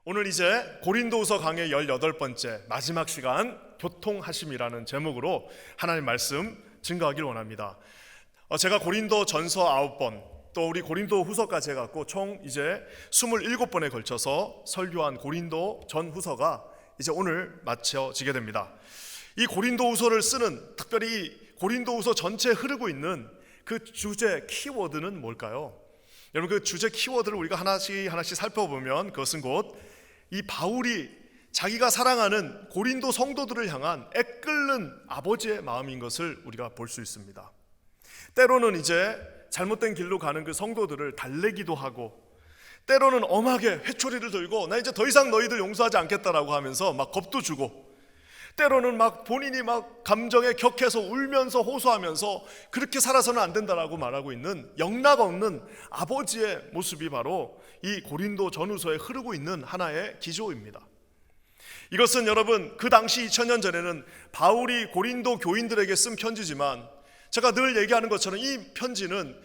오늘 이제 고린도후서 강의 18번째 마지막 시간 교통하심이라는 제목으로 하나님 말씀 증거하길 원합니다. 제가 고린도 전서 9번 또 우리 고린도 후서까지 해갖고 총 이제 27번에 걸쳐서 설교한 고린도 전 후서가 이제 오늘 마쳐지게 됩니다. 이 고린도 후서를 쓰는, 특별히 고린도 후서 전체에 흐르고 있는 그 주제 키워드는 뭘까요? 여러분, 그 주제 키워드를 우리가 하나씩 살펴보면 그것은 곧 이 바울이 자기가 사랑하는 고린도 성도들을 향한 애끓는 아버지의 마음인 것을 우리가 볼 수 있습니다. 때로는 이제 잘못된 길로 가는 그 성도들을 달래기도 하고, 때로는 엄하게 회초리를 들고 나 이제 더 이상 너희들 용서하지 않겠다라고 하면서 막 겁도 주고, 때로는 막 본인이 막 감정에 격해서 울면서 호소하면서 그렇게 살아서는 안 된다라고 말하고 있는 영락 없는 아버지의 모습이 바로 이 고린도 전후서에 흐르고 있는 하나의 기조입니다. 이것은 여러분, 그 당시 2000년 전에는 바울이 고린도 교인들에게 쓴 편지지만, 제가 늘 얘기하는 것처럼 이 편지는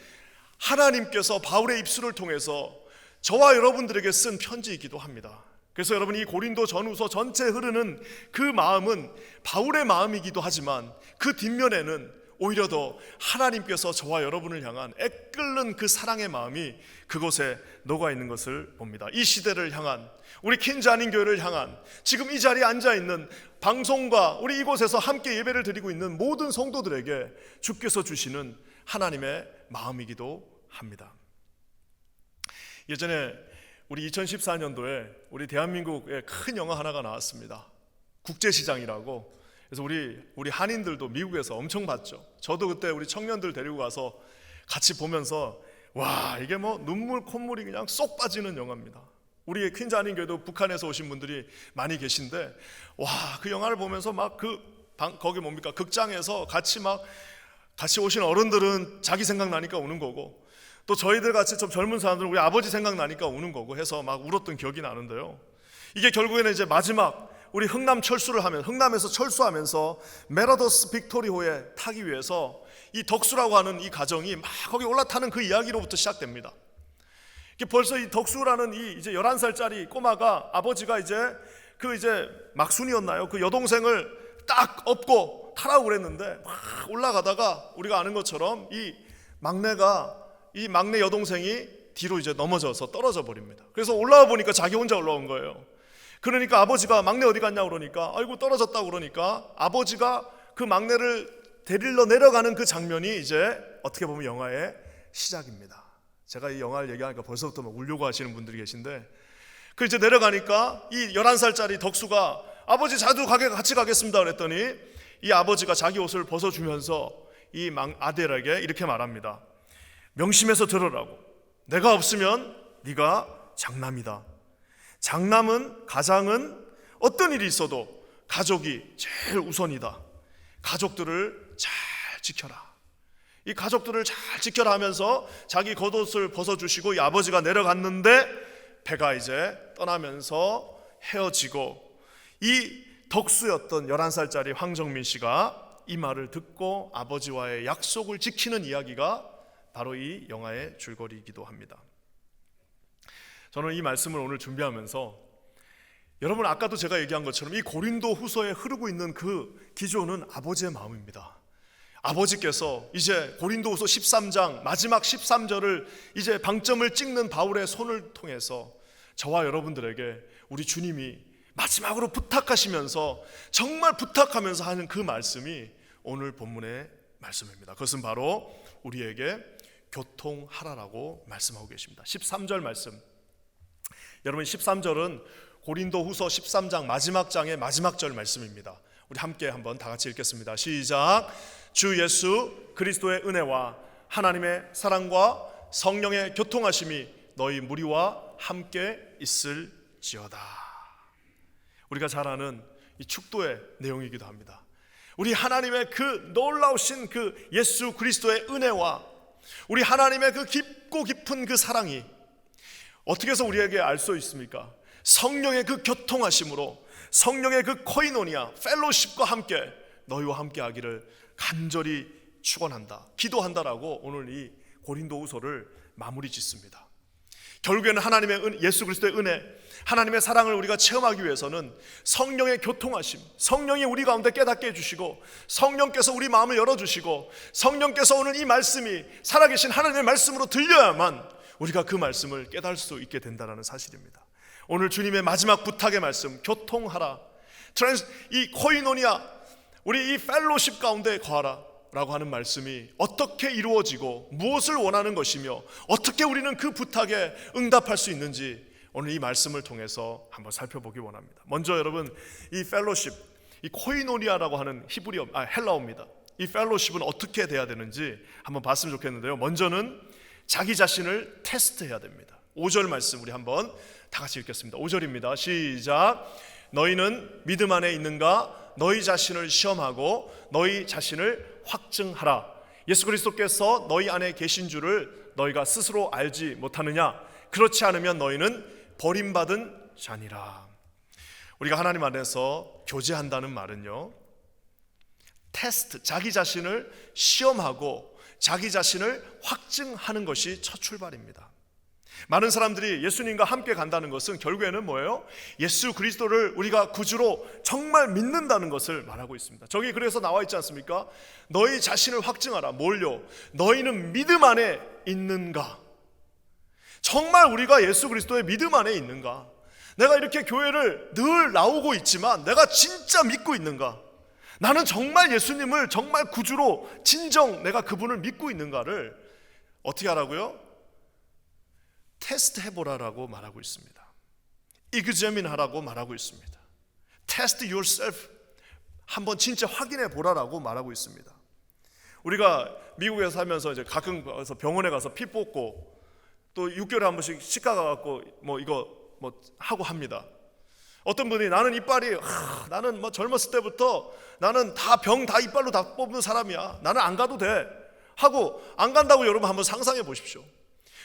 하나님께서 바울의 입술을 통해서 저와 여러분들에게 쓴 편지이기도 합니다. 그래서 여러분, 이 고린도 전후서 전체에 흐르는 그 마음은 바울의 마음이기도 하지만 그 뒷면에는 오히려 더 하나님께서 저와 여러분을 향한 애끓는 그 사랑의 마음이 그곳에 녹아 있는 것을 봅니다. 이 시대를 향한, 우리 킨자닌 교회를 향한, 지금 이 자리에 앉아있는 방송과 우리 이곳에서 함께 예배를 드리고 있는 모든 성도들에게 주께서 주시는 하나님의 마음이기도 합니다. 예전에 우리 2014년도에 우리 대한민국에 큰 영화 하나가 나왔습니다. 국제시장이라고. 그래서 우리 한인들도 미국에서 엄청 봤죠. 저도 그때 우리 청년들 데리고 가서 같이 보면서 와, 이게 뭐 눈물 콧물이 그냥 쏙 빠지는 영화입니다. 우리 퀸즈 한인 교회도 북한에서 오신 분들이 많이 계신데, 와, 그 영화를 보면서 막 거기 뭡니까, 극장에서 같이 오신 어른들은 자기 생각나니까 우는 거고, 또 저희들 같이 좀 젊은 사람들은 우리 아버지 생각나니까 우는 거고 해서 막 울었던 기억이 나는데요. 이게 결국에는 이제 마지막 우리 흥남에서 철수하면서 메라도스 빅토리호에 타기 위해서 이 덕수라고 하는 이 가정이 막 거기 올라타는 그 이야기로부터 시작됩니다. 이게 벌써 이 덕수라는 이 이제 11살짜리 꼬마가, 아버지가 이제 막순이었나요? 그 여동생을 딱 업고 타라고 그랬는데 막 올라가다가 우리가 아는 것처럼 이 막내 여동생이 뒤로 이제 넘어져서 떨어져 버립니다. 그래서 올라와 보니까 자기 혼자 올라온 거예요. 그러니까 아버지가 막내 어디 갔냐고 그러니까, 아이고 떨어졌다고 그러니까 아버지가 그 막내를 데리러 내려가는 그 장면이 이제 어떻게 보면 영화의 시작입니다. 제가 이 영화를 얘기하니까 벌써부터 막 울려고 하시는 분들이 계신데, 그 이제 내려가니까 이 11살짜리 덕수가 아버지 자두 같이 가겠습니다 그랬더니 이 아버지가 자기 옷을 벗어주면서 이 아들에게 이렇게 말합니다. 명심해서 들으라고. 내가 없으면 네가 장남이다. 가장은 어떤 일이 있어도 가족이 제일 우선이다. 가족들을 잘 지켜라. 이 가족들을 잘 지켜라 하면서 자기 겉옷을 벗어주시고 이 아버지가 내려갔는데 배가 이제 떠나면서 헤어지고, 이 덕수였던 11살짜리 황정민 씨가 이 말을 듣고 아버지와의 약속을 지키는 이야기가 바로 이 영화의 줄거리이기도 합니다. 저는 이 말씀을 오늘 준비하면서, 여러분 아까도 제가 얘기한 것처럼 이 고린도 후서에 흐르고 있는 그 기조는 아버지의 마음입니다. 아버지께서 이제 고린도 후서 13장 마지막 13절을 이제 방점을 찍는 바울의 손을 통해서 저와 여러분들에게 우리 주님이 마지막으로 부탁하시면서, 정말 부탁하면서 하는 그 말씀이 오늘 본문의 말씀입니다. 그것은 바로 우리에게 교통하라라고 말씀하고 계십니다. 13절 말씀, 여러분 13절은 고린도 후서 13장 마지막 장의 마지막 절 말씀입니다. 우리 함께 한번 다 같이 읽겠습니다. 시작. 주 예수 그리스도의 은혜와 하나님의 사랑과 성령의 교통하심이 너희 무리와 함께 있을지어다. 우리가 잘 아는 이 축도의 내용이기도 합니다. 우리 하나님의 그 놀라우신 그 예수 그리스도의 은혜와 우리 하나님의 그 깊고 깊은 그 사랑이 어떻게 해서 우리에게 알 수 있습니까? 성령의 그 교통하심으로, 성령의 그 코이노니아 펠로십과 함께 너희와 함께 하기를 간절히 축원한다, 기도한다라고 오늘 이 고린도 후서를 마무리 짓습니다. 결국에는 하나님의 예수 그리스도의 은혜, 하나님의 사랑을 우리가 체험하기 위해서는 성령의 교통하심, 성령이 우리 가운데 깨닫게 해주시고, 성령께서 우리 마음을 열어주시고, 성령께서 오늘 이 말씀이 살아계신 하나님의 말씀으로 들려야만 우리가 그 말씀을 깨달을 수 있게 된다는 사실입니다. 오늘 주님의 마지막 부탁의 말씀, 교통하라, 이 코이노니아, 우리 이 펠로십 가운데 거하라 라고 하는 말씀이 어떻게 이루어지고 무엇을 원하는 것이며 어떻게 우리는 그 부탁에 응답할 수 있는지 오늘 이 말씀을 통해서 한번 살펴보기 원합니다. 먼저 여러분, 이 펠로십, 이 코이노니아라고 하는 헬라어입니다. 이 펠로십은 어떻게 돼야 되는지 한번 봤으면 좋겠는데요. 먼저는 자기 자신을 테스트해야 됩니다. 5절 말씀 우리 한번 다 같이 읽겠습니다. 5절입니다. 시작. 너희는 믿음 안에 있는가? 너희 자신을 시험하고 너희 자신을 확증하라. 예수 그리스도께서 너희 안에 계신 줄을 너희가 스스로 알지 못하느냐? 그렇지 않으면 너희는 버림받은 자니라. 우리가 하나님 안에서 교제한다는 말은요, 테스트, 자기 자신을 시험하고 자기 자신을 확증하는 것이 첫 출발입니다. 많은 사람들이 예수님과 함께 간다는 것은 결국에는 뭐예요? 예수 그리스도를 우리가 구주로 정말 믿는다는 것을 말하고 있습니다. 저기 그래서 나와 있지 않습니까? 너희 자신을 확증하라. 뭘요? 너희는 믿음 안에 있는가? 정말 우리가 예수 그리스도의 믿음 안에 있는가? 내가 이렇게 교회를 늘 나오고 있지만 내가 진짜 믿고 있는가? 나는 정말 예수님을 정말 구주로 진정 내가 그분을 믿고 있는가를 어떻게 하라고요? 테스트 해보라라고 말하고 있습니다. examine 하라고 말하고 있습니다. test yourself, 한번 진짜 확인해 보라라고 말하고 있습니다. 우리가 미국에서 살면서 이제 가끔 가서 병원에 가서 피 뽑고 또 6개월에 한 번씩 치과 가갖고 이거 하고 합니다. 어떤 분이 나는 이빨이 나는 젊었을 때부터 나는 다 병 다 이빨로 다 뽑는 사람이야, 나는 안 가도 돼 하고 안 간다고 여러분 한번 상상해 보십시오.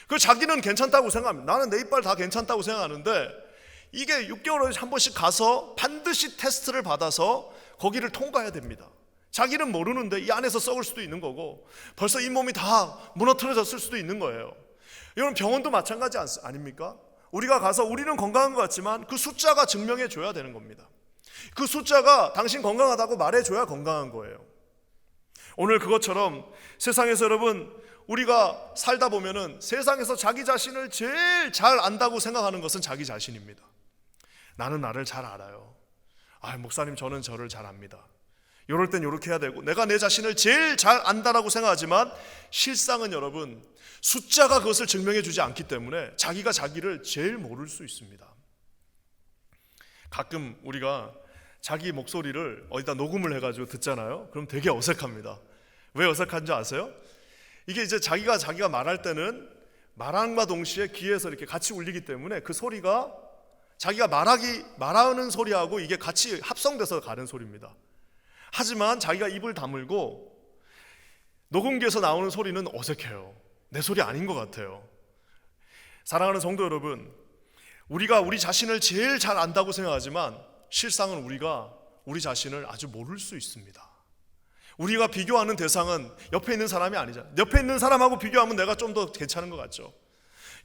그 자기는 괜찮다고 생각합니다. 나는 내 이빨 다 괜찮다고 생각하는데 이게 6개월에 한 번씩 가서 반드시 테스트를 받아서 거기를 통과해야 됩니다. 자기는 모르는데 이 안에서 썩을 수도 있는 거고 벌써 이 몸이 다 무너뜨려졌을 수도 있는 거예요. 여러분, 병원도 마찬가지 아닙니까? 우리가 가서 우리는 건강한 것 같지만 그 숫자가 증명해 줘야 되는 겁니다. 그 숫자가 당신 건강하다고 말해 줘야 건강한 거예요. 오늘 그것처럼 세상에서 여러분, 우리가 살다 보면은 세상에서 자기 자신을 제일 잘 안다고 생각하는 것은 자기 자신입니다. 나는 나를 잘 알아요. 목사님, 저는 저를 잘 압니다. 이럴 땐 이렇게 해야 되고, 내가 내 자신을 제일 잘 안다라고 생각하지만 실상은 여러분, 숫자가 그것을 증명해 주지 않기 때문에 자기가 자기를 제일 모를 수 있습니다. 가끔 우리가 자기 목소리를 어디다 녹음을 해가지고 듣잖아요. 그럼 되게 어색합니다. 왜 어색한 줄 아세요? 이게 이제 자기가 말할 때는 말함과 동시에 귀에서 이렇게 같이 울리기 때문에 그 소리가 자기가 말하는 소리하고 이게 같이 합성돼서 가는 소리입니다. 하지만 자기가 입을 다물고 녹음기에서 나오는 소리는 어색해요. 내 소리 아닌 것 같아요. 사랑하는 성도 여러분, 우리가 우리 자신을 제일 잘 안다고 생각하지만 실상은 우리가 우리 자신을 아주 모를 수 있습니다. 우리가 비교하는 대상은 옆에 있는 사람이 아니잖아요. 옆에 있는 사람하고 비교하면 내가 좀 더 괜찮은 것 같죠.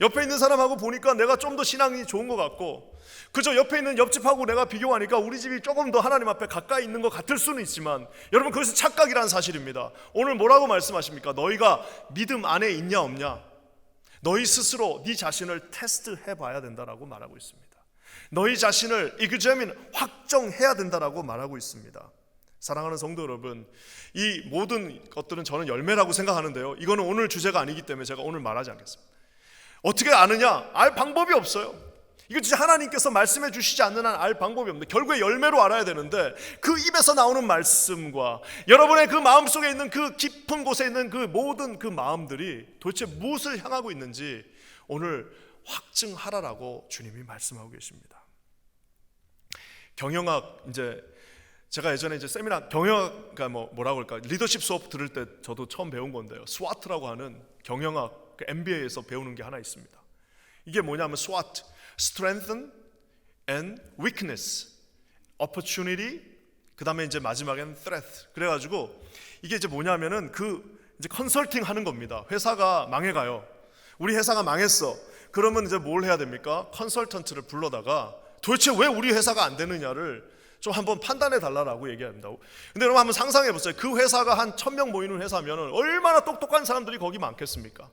옆에 있는 사람하고 보니까 내가 좀 더 신앙이 좋은 것 같고, 그저 옆에 있는 옆집하고 내가 비교하니까 우리 집이 조금 더 하나님 앞에 가까이 있는 것 같을 수는 있지만 여러분, 그것은 착각이라는 사실입니다. 오늘 뭐라고 말씀하십니까? 너희가 믿음 안에 있냐 없냐, 너희 스스로 네 자신을 테스트해 봐야 된다라고 말하고 있습니다. 너희 자신을 examine, 확정해야 된다라고 말하고 있습니다. 사랑하는 성도 여러분, 이 모든 것들은 저는 열매라고 생각하는데요, 이거는 오늘 주제가 아니기 때문에 제가 오늘 말하지 않겠습니다. 어떻게 아느냐? 알 방법이 없어요. 이거 진짜 하나님께서 말씀해 주시지 않는 한 알 방법이 없는데, 결국에 열매로 알아야 되는데 그 입에서 나오는 말씀과 여러분의 그 마음속에 있는 그 깊은 곳에 있는 그 모든 그 마음들이 도대체 무엇을 향하고 있는지 오늘 확증하라라고 주님이 말씀하고 계십니다. 경영학, 이제 제가 예전에 이제 세미나 경영학, 그러니까 뭐라고 할까, 리더십 수업 들을 때 저도 처음 배운 건데요, SWOT라고 하는 경영학, 그 MBA에서 배우는 게 하나 있습니다. 이게 뭐냐면 SWOT, Strength and Weakness, Opportunity, 그 다음에 이제 마지막에는 Threat. 그래가지고 이게 이제 뭐냐면은 그 이제 컨설팅 하는 겁니다. 회사가 망해가요. 우리 회사가 망했어. 그러면 이제 뭘 해야 됩니까? 컨설턴트를 불러다가 도대체 왜 우리 회사가 안 되느냐를 좀 한번 판단해 달라고 얘기합니다. 근데 여러분 한번 상상해 보세요. 그 회사가 한 1000명 모이는 회사면 얼마나 똑똑한 사람들이 거기 많겠습니까?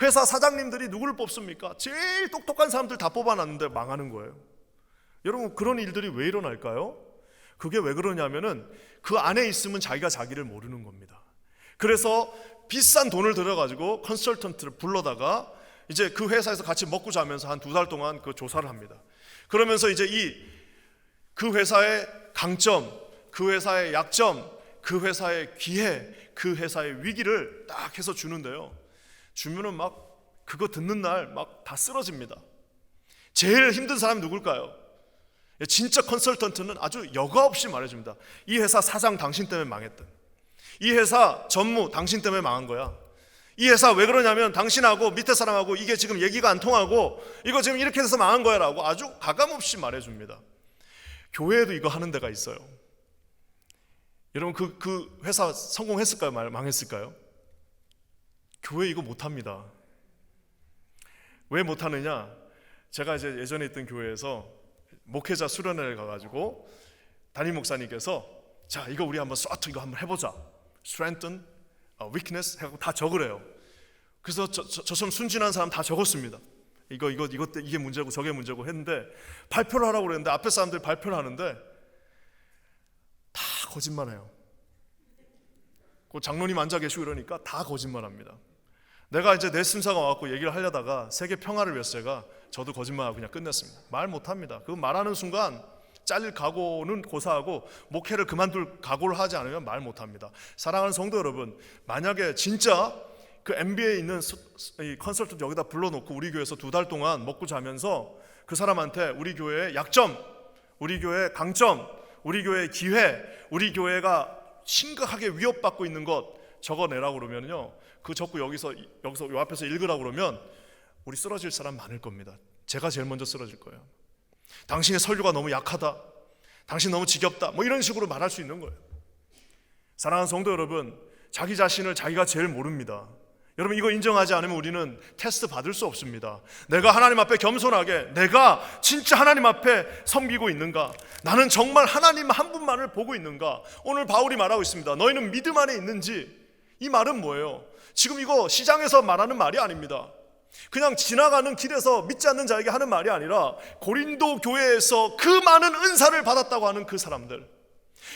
회사 사장님들이 누구를 뽑습니까? 제일 똑똑한 사람들 다 뽑아놨는데 망하는 거예요. 여러분 그런 일들이 왜 일어날까요? 그게 왜 그러냐면은 그 안에 있으면 자기가 자기를 모르는 겁니다. 그래서 비싼 돈을 들여가지고 컨설턴트를 불러다가 이제 그 회사에서 같이 먹고 자면서 한 2달 동안 그 조사를 합니다. 그러면서 이제 그 회사의 강점, 그 회사의 약점, 그 회사의 기회, 그 회사의 위기를 딱 해서 주는데요. 주면은 막 그거 듣는 날 막 다 쓰러집니다. 제일 힘든 사람이 누굴까요? 진짜 컨설턴트는 아주 여과 없이 말해줍니다. 이 회사 사장 당신 때문에 망했다. 이 회사 전무 당신 때문에 망한 거야. 이 회사 왜 그러냐면 당신하고 밑에 사람하고 이게 지금 얘기가 안 통하고 이거 지금 이렇게 돼서 망한 거야 라고 아주 가감없이 말해줍니다. 교회에도 이거 하는 데가 있어요. 여러분 그 회사 성공했을까요? 망했을까요? 교회 이거 못합니다. 왜 못하느냐? 제가 이제 예전에 있던 교회에서 목회자 수련회를 가가지고 담임 목사님께서 자 이거 우리 한번 이거 한번 해보자. strengthen, weakness 하고 다 적으래요. 그래서 저처럼 순진한 사람 다 적었습니다. 이게 문제고 저게 문제고 했는데 발표를 하라고 그랬는데 앞에 사람들이 발표를 하는데 다 거짓말해요. 그 장로님 앉아 계시고 이러니까 다 거짓말합니다. 내가 이제 내 순서가 와갖고 얘기를 하려다가 세계 평화를 위해서 제가 저도 거짓말하고 그냥 끝냈습니다. 말 못합니다. 그 말하는 순간 잘릴 각오는 고사하고 목회를 그만둘 각오를 하지 않으면 말 못합니다. 사랑하는 성도 여러분, 만약에 진짜 그 MBA에 있는 컨설턴트 여기다 불러놓고 우리 교회에서 2달 동안 먹고 자면서 그 사람한테 우리 교회의 약점, 우리 교회의 강점, 우리 교회의 기회, 우리 교회가 심각하게 위협받고 있는 것 적어내라고 그러면요, 그 적고 여기서 요 앞에서 읽으라고 그러면 우리 쓰러질 사람 많을 겁니다. 제가 제일 먼저 쓰러질 거예요. 당신의 설교가 너무 약하다, 당신 너무 지겹다, 뭐 이런 식으로 말할 수 있는 거예요. 사랑하는 성도 여러분, 자기 자신을 자기가 제일 모릅니다. 여러분 이거 인정하지 않으면 우리는 테스트 받을 수 없습니다. 내가 하나님 앞에 겸손하게 내가 진짜 하나님 앞에 섬기고 있는가, 나는 정말 하나님 한 분만을 보고 있는가. 오늘 바울이 말하고 있습니다. 너희는 믿음 안에 있는지. 이 말은 뭐예요? 지금 이거 시장에서 말하는 말이 아닙니다. 그냥 지나가는 길에서 믿지 않는 자에게 하는 말이 아니라 고린도 교회에서 그 많은 은사를 받았다고 하는 그 사람들,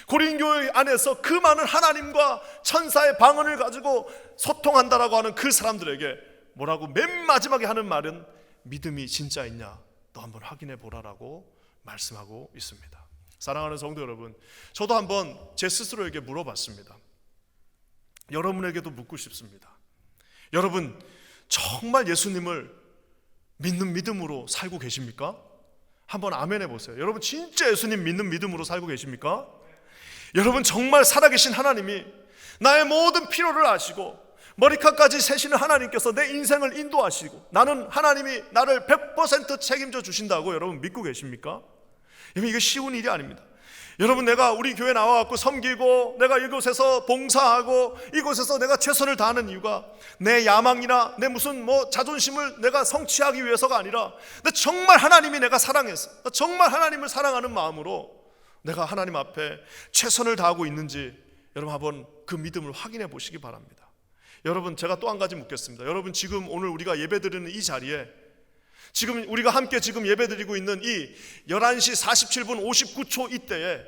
고린도 교회 안에서 그 많은 하나님과 천사의 방언을 가지고 소통한다라고 하는 그 사람들에게 뭐라고 맨 마지막에 하는 말은 믿음이 진짜 있냐 너 한번 확인해 보라라고 말씀하고 있습니다. 사랑하는 성도 여러분, 저도 한번 제 스스로에게 물어봤습니다. 여러분에게도 묻고 싶습니다. 여러분 정말 예수님을 믿는 믿음으로 살고 계십니까? 한번 아멘 해보세요. 여러분 진짜 예수님 믿는 믿음으로 살고 계십니까? 여러분 정말 살아계신 하나님이 나의 모든 필요를 아시고 머리카락까지 세시는 하나님께서 내 인생을 인도하시고 나는 하나님이 나를 100% 책임져 주신다고 여러분 믿고 계십니까? 여러분 이게 쉬운 일이 아닙니다. 여러분 내가 우리 교회 나와갖고 섬기고 내가 이곳에서 봉사하고 이곳에서 내가 최선을 다하는 이유가 내 야망이나 내 무슨 자존심을 내가 성취하기 위해서가 아니라 정말 하나님이 내가 사랑해서 정말 하나님을 사랑하는 마음으로 내가 하나님 앞에 최선을 다하고 있는지 여러분 한번 그 믿음을 확인해 보시기 바랍니다. 여러분 제가 또 한 가지 묻겠습니다. 여러분 지금 오늘 우리가 예배드리는 이 자리에 지금 우리가 함께 지금 예배드리고 있는 이 11시 47분 59초 이때에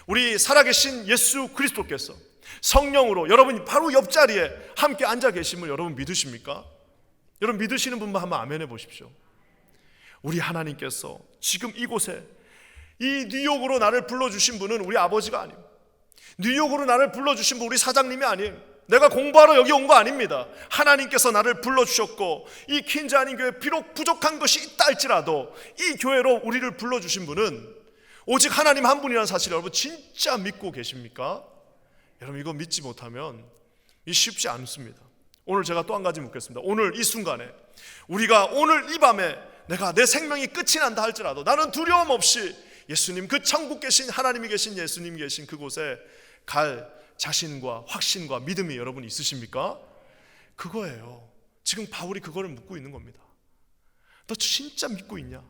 우리 살아계신 예수 그리스도께서 성령으로 여러분이 바로 옆자리에 함께 앉아 계심을 여러분 믿으십니까? 여러분 믿으시는 분만 한번 아멘 해보십시오. 우리 하나님께서 지금 이곳에 이 뉴욕으로 나를 불러주신 분은 우리 아버지가 아닙니다. 뉴욕으로 나를 불러주신 분 우리 사장님이 아니에요. 내가 공부하러 여기 온 거 아닙니다. 하나님께서 나를 불러주셨고 이 퀸즈 아닌 교회 비록 부족한 것이 있다 할지라도 이 교회로 우리를 불러주신 분은 오직 하나님 한 분이라는 사실을 여러분 진짜 믿고 계십니까? 여러분 이거 믿지 못하면 이 쉽지 않습니다. 오늘 제가 또 한 가지 묻겠습니다. 오늘 이 순간에 우리가 오늘 이 밤에 내가 내 생명이 끝이 난다 할지라도 나는 두려움 없이 예수님 그 천국 계신 하나님이 계신 예수님 계신 그곳에 갈 자신과 확신과 믿음이 여러분 있으십니까? 그거예요. 지금 바울이 그거를 묻고 있는 겁니다. 너 진짜 믿고 있냐?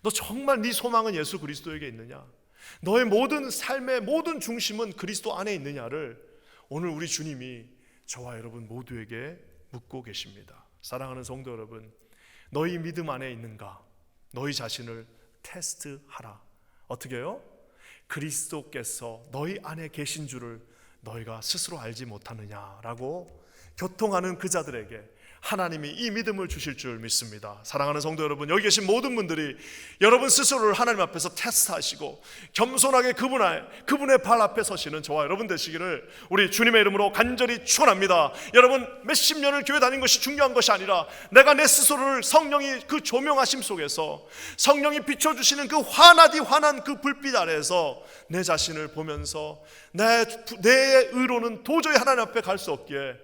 너 정말 네 소망은 예수 그리스도에게 있느냐? 너의 모든 삶의 모든 중심은 그리스도 안에 있느냐를 오늘 우리 주님이 저와 여러분 모두에게 묻고 계십니다. 사랑하는 성도 여러분, 너희 믿음 안에 있는가? 너희 자신을 테스트하라. 어떻게 해요? 그리스도께서 너희 안에 계신 줄을 너희가 스스로 알지 못하느냐라고 교통하는 그 자들에게 하나님이 이 믿음을 주실 줄 믿습니다. 사랑하는 성도 여러분, 여기 계신 모든 분들이 여러분 스스로를 하나님 앞에서 테스트하시고 겸손하게 그분의 발 앞에 서시는 저와 여러분 되시기를 우리 주님의 이름으로 간절히 축원합니다. 여러분, 몇십 년을 교회 다닌 것이 중요한 것이 아니라 내가 내 스스로를 성령이 그 조명하심 속에서 성령이 비춰주시는 그 환한 그 불빛 아래에서 내 자신을 보면서 내 의로는 도저히 하나님 앞에 갈 수 없기에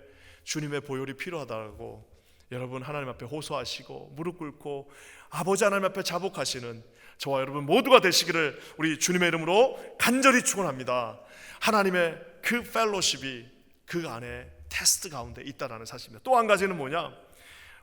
주님의 보혈이 필요하다고 여러분 하나님 앞에 호소하시고 무릎 꿇고 아버지 하나님 앞에 자복하시는 저와 여러분 모두가 되시기를 우리 주님의 이름으로 간절히 축원합니다. 하나님의 그 펠로십이 그 안에 테스트 가운데 있다라는 사실입니다. 또 한 가지는 뭐냐?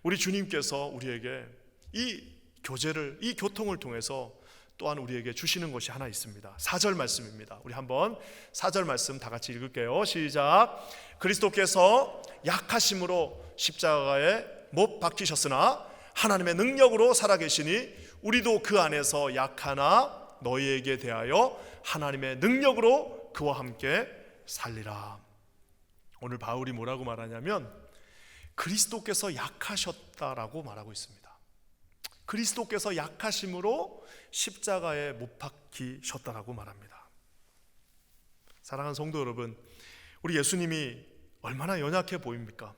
우리 주님께서 우리에게 이 교제를, 이 교통을 통해서 또한 우리에게 주시는 것이 하나 있습니다. 4절 말씀입니다. 우리 한번 4절 말씀 다 같이 읽을게요. 시작. 그리스도께서 약하심으로 십자가에 못 박히셨으나 하나님의 능력으로 살아계시니 우리도 그 안에서 약하나 너희에게 대하여 하나님의 능력으로 그와 함께 살리라. 오늘 바울이 뭐라고 말하냐면 그리스도께서 약하셨다라고 말하고 있습니다. 그리스도께서 약하심으로 십자가에 못 박히셨다라고 말합니다. 사랑하는 성도 여러분, 우리 예수님이 얼마나 연약해 보입니까?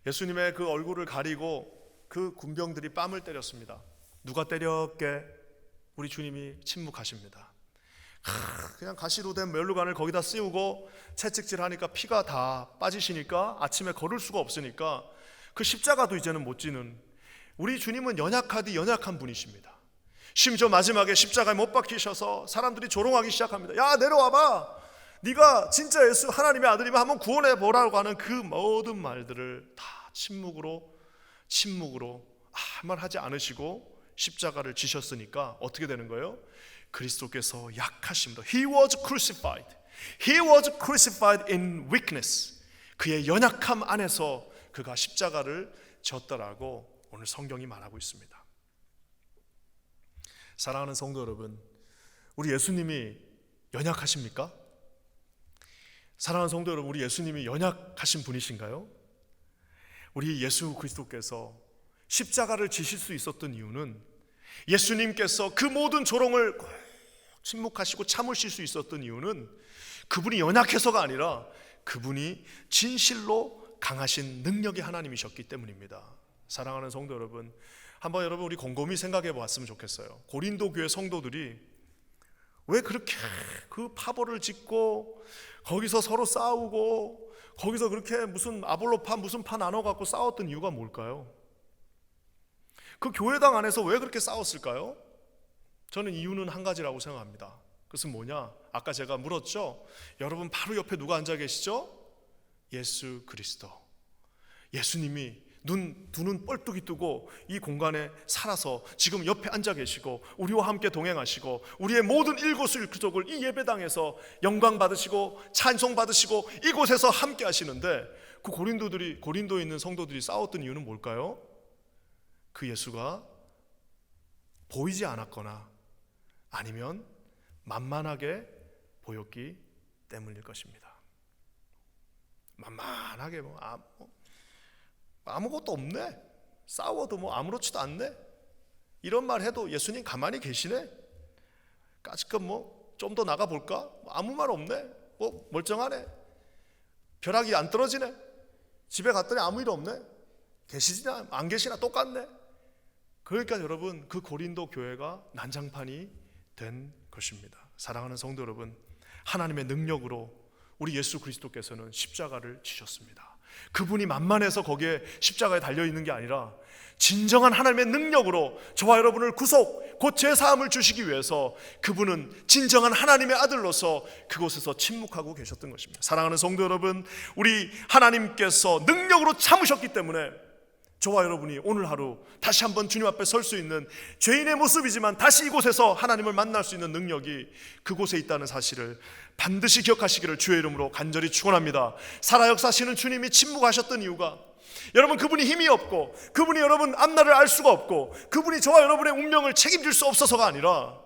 예수님의 그 얼굴을 가리고 그 군병들이 뺨을 때렸습니다. 누가 때렸게? 우리 주님이 침묵하십니다. 그냥 가시로 된 멸루관을 거기다 씌우고 채찍질하니까 피가 다 빠지시니까 아침에 걸을 수가 없으니까 그 십자가도 이제는 못 지는 우리 주님은 연약하디 연약한 분이십니다. 심지어 마지막에 십자가에 못 박히셔서 사람들이 조롱하기 시작합니다. 야, 내려와봐, 네가 진짜 예수 하나님의 아들이면 한번 구원해 보라고 하는 그 모든 말들을 다 침묵으로 아무 말 하지 않으시고 십자가를 지셨으니까 어떻게 되는 거예요? 그리스도께서 약하심으로 He was crucified. He was crucified in weakness. 그의 연약함 안에서 그가 십자가를 졌다라고 오늘 성경이 말하고 있습니다. 사랑하는 성도 여러분, 우리 예수님이 연약하십니까? 사랑하는 성도 여러분, 우리 예수님이 연약하신 분이신가요? 우리 예수 그리스도께서 십자가를 지실 수 있었던 이유는 예수님께서 그 모든 조롱을 침묵하시고 참으실 수 있었던 이유는 그분이 연약해서가 아니라 그분이 진실로 강하신 능력의 하나님이셨기 때문입니다. 사랑하는 성도 여러분, 한번 여러분 우리 곰곰이 생각해 보았으면 좋겠어요. 고린도 교회 성도들이 왜 그렇게 그 파벌을 짓고 거기서 서로 싸우고 거기서 그렇게 무슨 아볼로파 무슨 파 나눠 갖고 싸웠던 이유가 뭘까요? 그 교회당 안에서 왜 그렇게 싸웠을까요? 저는 이유는 한 가지라고 생각합니다. 그것은 뭐냐? 아까 제가 물었죠. 여러분 바로 옆에 누가 앉아 계시죠? 예수 그리스도. 예수님이 두 눈 뻘뚝이 뜨고 이 공간에 살아서 지금 옆에 앉아 계시고 우리와 함께 동행하시고 우리의 모든 일거수일투족을 이 예배당에서 영광 받으시고 찬송 받으시고 이곳에서 함께 하시는데 그 고린도에 있는 성도들이 싸웠던 이유는 뭘까요? 그 예수가 보이지 않았거나 아니면 만만하게 보였기 때문일 것입니다. 만만하게 아무것도 없네, 싸워도 아무렇지도 않네, 이런 말 해도 예수님 가만히 계시네, 까짓것 좀 더 나가볼까? 아무 말 없네, 멀쩡하네, 벼락이 안 떨어지네, 집에 갔더니 아무 일 없네, 계시지나 안 계시나 똑같네. 그러니까 여러분 그 고린도 교회가 난장판이 된 것입니다. 사랑하는 성도 여러분, 하나님의 능력으로 우리 예수 그리스도께서는 십자가를 지셨습니다. 그분이 만만해서 거기에 십자가에 달려있는 게 아니라 진정한 하나님의 능력으로 저와 여러분을 구속, 곧 제사함을 주시기 위해서 그분은 진정한 하나님의 아들로서 그곳에서 침묵하고 계셨던 것입니다. 사랑하는 성도 여러분, 우리 하나님께서 능력으로 참으셨기 때문에 저와 여러분이 오늘 하루 다시 한번 주님 앞에 설 수 있는 죄인의 모습이지만 다시 이곳에서 하나님을 만날 수 있는 능력이 그곳에 있다는 사실을 반드시 기억하시기를 주의 이름으로 간절히 축원합니다. 살아 역사하시는 주님이 침묵하셨던 이유가 여러분 그분이 힘이 없고 그분이 여러분 앞날을 알 수가 없고 그분이 저와 여러분의 운명을 책임질 수 없어서가 아니라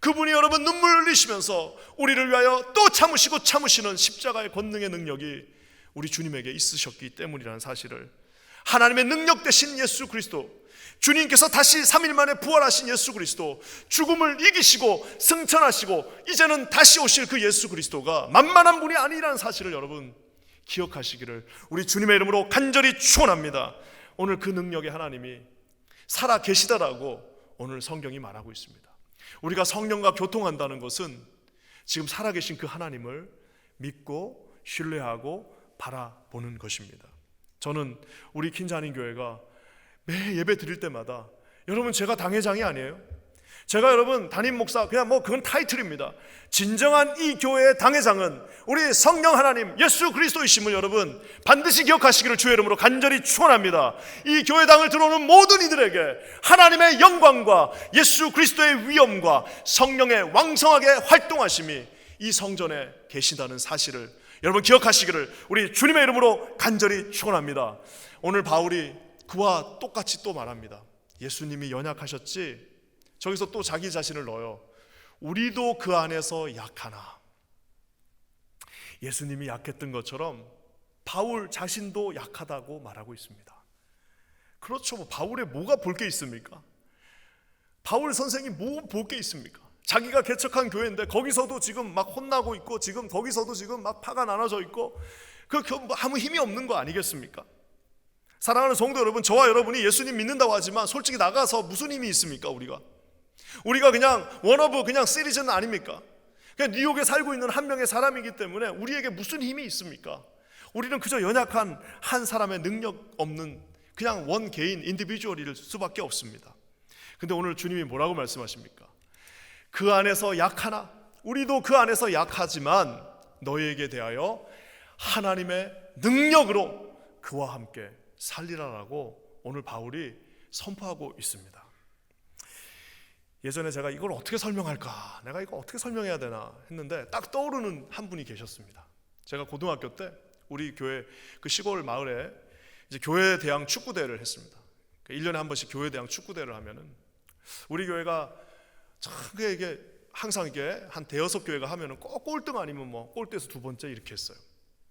그분이 여러분 눈물 흘리시면서 우리를 위하여 또 참으시는 십자가의 권능의 능력이 우리 주님에게 있으셨기 때문이라는 사실을, 하나님의 능력 되신 예수 그리스도, 주님께서 다시 3일 만에 부활하신 예수 그리스도, 죽음을 이기시고 승천하시고 이제는 다시 오실 그 예수 그리스도가 만만한 분이 아니라는 사실을 여러분 기억하시기를 우리 주님의 이름으로 간절히 축원합니다. 오늘 그 능력의 하나님이 살아 계시다라고 오늘 성경이 말하고 있습니다. 우리가 성령과 교통한다는 것은 지금 살아계신 그 하나님을 믿고 신뢰하고 바라보는 것입니다. 저는 우리 킨자님 교회가 매 예배 드릴 때마다, 여러분 제가 당회장이 아니에요. 제가 여러분 담임 목사 그냥 그건 타이틀입니다. 진정한 이 교회의 당회장은 우리 성령 하나님 예수 그리스도이심을 여러분 반드시 기억하시기를 주의 이름으로 간절히 축원합니다. 이 교회당을 들어오는 모든 이들에게 하나님의 영광과 예수 그리스도의 위엄과 성령의 왕성하게 활동하심이 이 성전에 계신다는 사실을 여러분 기억하시기를 우리 주님의 이름으로 간절히 축원합니다. 오늘 바울이 그와 똑같이 또 말합니다. 예수님이 연약하셨지, 저기서 또 자기 자신을 넣어요. 우리도 그 안에서 약하나. 예수님이 약했던 것처럼 바울 자신도 약하다고 말하고 있습니다. 그렇죠. 바울에 뭐가 볼 게 있습니까? 바울 선생이 뭐 볼 게 있습니까? 자기가 개척한 교회인데 거기서도 지금 막 혼나고 있고 지금 거기서도 지금 막 파가 나눠져 있고 아무 힘이 없는 거 아니겠습니까? 사랑하는 성도 여러분, 저와 여러분이 예수님 믿는다고 하지만 솔직히 나가서 무슨 힘이 있습니까? 우리가 그냥 원어브 그냥 시리즈는 아닙니까? 그냥 뉴욕에 살고 있는 한 명의 사람이기 때문에 우리에게 무슨 힘이 있습니까? 우리는 그저 연약한 한 사람의 능력 없는 그냥 원 개인 인디비주얼일 수밖에 없습니다. 근데 오늘 주님이 뭐라고 말씀하십니까? 그 안에서 약하나, 우리도 그 안에서 약하지만 너희에게 대하여 하나님의 능력으로 그와 함께 살리라라고 오늘 바울이 선포하고 있습니다. 예전에 제가 이걸 어떻게 설명할까, 내가 이거 어떻게 설명해야 되나 했는데 딱 떠오르는 한 분이 계셨습니다. 제가 고등학교 때 우리 교회 그 시골 마을에 이제 교회 대항 축구대회를 했습니다. 1년에 한 번씩 교회 대항 축구대회를 하면은 우리 교회가 참 이게 항상 이게 한 대여섯 교회가 하면은 꼭 꼴등 아니면 꼴대에서 두 번째 이렇게 했어요.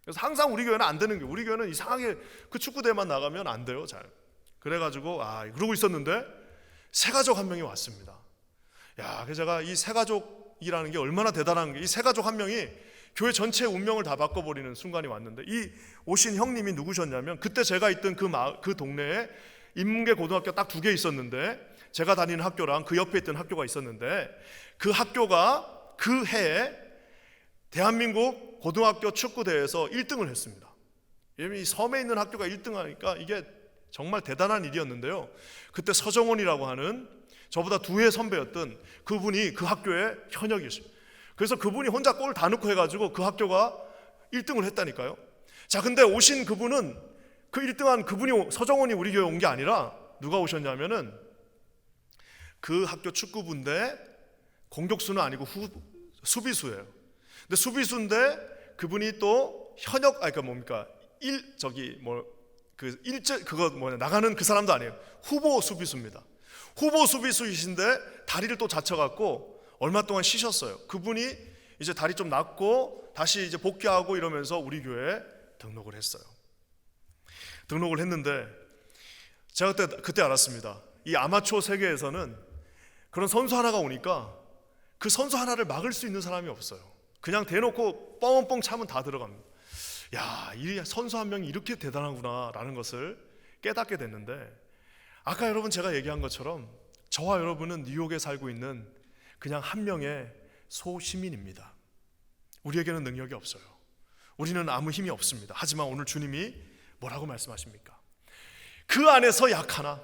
그래서 항상 우리 교회는 안 되는 게, 우리 교회는 이상하게 그 축구대회만 나가면 안 돼요, 잘. 그래가지고 그러고 있었는데 새가족 한 명이 왔습니다. 그래서 제가 이 새가족이라는 게 얼마나 대단한 게, 이 새가족 한 명이 교회 전체의 운명을 다 바꿔버리는 순간이 왔는데, 이 오신 형님이 누구셨냐면 그때 제가 있던 그 동네에 인문계 고등학교 딱 2개 있었는데, 제가 다니는 학교랑 그 옆에 있던 학교가 있었는데, 그 학교가 그 해에 대한민국 고등학교 축구대회에서 1등을 했습니다. 이 섬에 있는 학교가 1등 하니까 이게 정말 대단한 일이었는데요. 그때 서정원이라고 하는 저보다 2회 선배였던 그분이 그 학교의 현역이었어요. 그래서 그분이 혼자 골 다 넣고 해가지고 그 학교가 1등을 했다니까요. 자, 근데 오신 그분은 그 1등한 그분이, 서정원이 우리 교회 온 게 아니라 누가 오셨냐면은 그 학교 축구부인데 공격수는 아니고 수비수예요. 근데 수비수인데 그분이 또 현역, 나가는 그 사람도 아니에요. 후보 수비수입니다. 후보 수비수이신데 다리를 또 다쳐갖고 얼마 동안 쉬셨어요. 그분이 이제 다리 좀 낫고 다시 이제 복귀하고 이러면서 우리 교회에 등록을 했어요. 등록을 했는데 제가 그때 알았습니다. 이 아마추어 세계에서는 그런 선수 하나가 오니까 그 선수 하나를 막을 수 있는 사람이 없어요. 그냥 대놓고 뻥뻥 차면 다 들어갑니다. 이 선수 한 명이 이렇게 대단하구나 라는 것을 깨닫게 됐는데, 아까 여러분 제가 얘기한 것처럼 저와 여러분은 뉴욕에 살고 있는 그냥 한 명의 소시민입니다. 우리에게는 능력이 없어요. 우리는 아무 힘이 없습니다. 하지만 오늘 주님이 뭐라고 말씀하십니까? 그 안에서 약하나,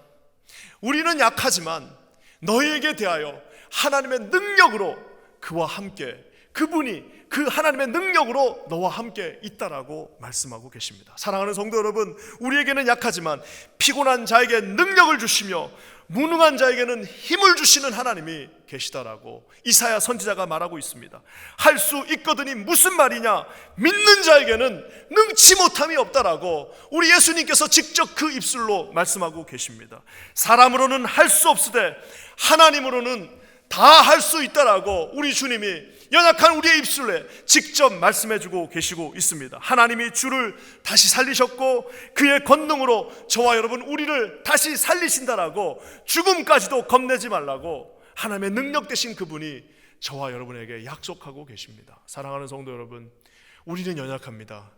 우리는 약하지만 너희에게 대하여 하나님의 능력으로 그와 함께, 그분이 그 하나님의 능력으로 너와 함께 있다라고 말씀하고 계십니다. 사랑하는 성도 여러분, 우리에게는 약하지만 피곤한 자에게 능력을 주시며 무능한 자에게는 힘을 주시는 하나님이 계시다라고 이사야 선지자가 말하고 있습니다. 할 수 있거든이 무슨 말이냐? 믿는 자에게는 능치 못함이 없다라고 우리 예수님께서 직접 그 입술로 말씀하고 계십니다. 사람으로는 할 수 없으되 하나님으로는 다 할 수 있다라고 우리 주님이 연약한 우리의 입술에 직접 말씀해주고 계시고 있습니다. 하나님이 주를 다시 살리셨고 그의 권능으로 저와 여러분 우리를 다시 살리신다라고, 죽음까지도 겁내지 말라고 하나님의 능력 되신 그분이 저와 여러분에게 약속하고 계십니다. 사랑하는 성도 여러분, 우리는 연약합니다.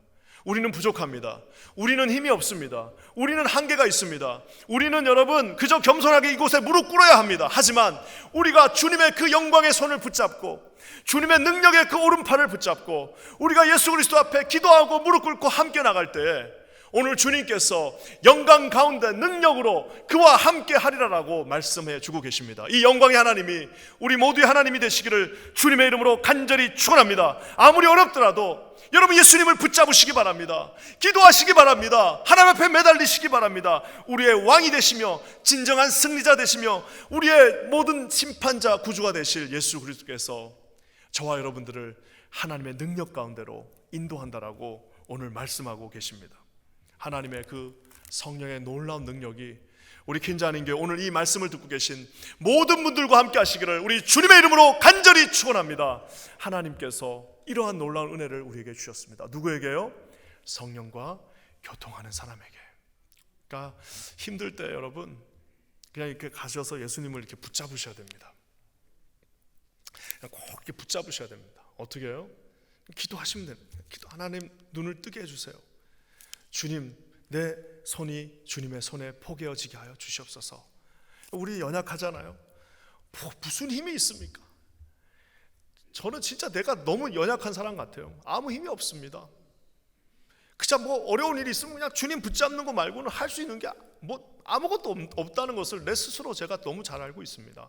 우리는 부족합니다. 우리는 힘이 없습니다. 우리는 한계가 있습니다. 우리는 여러분 그저 겸손하게 이곳에 무릎 꿇어야 합니다. 하지만 우리가 주님의 그 영광의 손을 붙잡고 주님의 능력의 그 오른팔을 붙잡고 우리가 예수 그리스도 앞에 기도하고 무릎 꿇고 함께 나갈 때에 오늘 주님께서 영광 가운데 능력으로 그와 함께 하리라라고 말씀해 주고 계십니다. 이 영광의 하나님이 우리 모두의 하나님이 되시기를 주님의 이름으로 간절히 축원합니다. 아무리 어렵더라도 여러분 예수님을 붙잡으시기 바랍니다. 기도하시기 바랍니다. 하나님 앞에 매달리시기 바랍니다. 우리의 왕이 되시며 진정한 승리자 되시며 우리의 모든 심판자 구주가 되실 예수 그리스도께서 저와 여러분들을 하나님의 능력 가운데로 인도한다라고 오늘 말씀하고 계십니다. 하나님의 그 성령의 놀라운 능력이 우리 킨자님교회 오늘 이 말씀을 듣고 계신 모든 분들과 함께 하시기를 우리 주님의 이름으로 간절히 축원합니다. 하나님께서 이러한 놀라운 은혜를 우리에게 주셨습니다. 누구에게요? 성령과 교통하는 사람에게. 그러니까 힘들 때 여러분 그냥 이렇게 가셔서 예수님을 이렇게 붙잡으셔야 됩니다. 그냥 꼭 이렇게 붙잡으셔야 됩니다. 어떻게 해요? 기도하시면 됩니다. 하나님 눈을 뜨게 해주세요. 주님, 내 손이 주님의 손에 포개어지게 하여 주시옵소서. 우리 연약하잖아요. 무슨 힘이 있습니까? 저는 진짜 내가 너무 연약한 사람 같아요. 아무 힘이 없습니다. 그냥 어려운 일이 있으면 그냥 주님 붙잡는 거 말고는 할 수 있는 게 아무것도 없다는 것을 내 스스로 제가 너무 잘 알고 있습니다.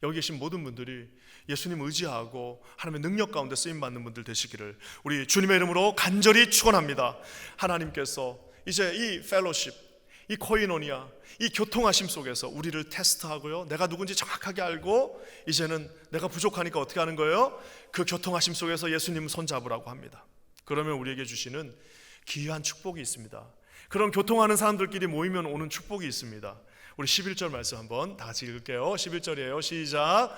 여기 계신 모든 분들이 예수님 의지하고 하나님의 능력 가운데 쓰임받는 분들 되시기를 우리 주님의 이름으로 간절히 축원합니다. 하나님께서 이제 이 펠로십, 이 코이노니아, 이 교통하심 속에서 우리를 테스트하고요, 내가 누군지 정확하게 알고 이제는 내가 부족하니까 어떻게 하는 거예요? 그 교통하심 속에서 예수님 손잡으라고 합니다. 그러면 우리에게 주시는 귀한 축복이 있습니다. 그런 교통하는 사람들끼리 모이면 오는 축복이 있습니다. 우리 11절 말씀 한번 다 같이 읽을게요. 11절이에요. 시작.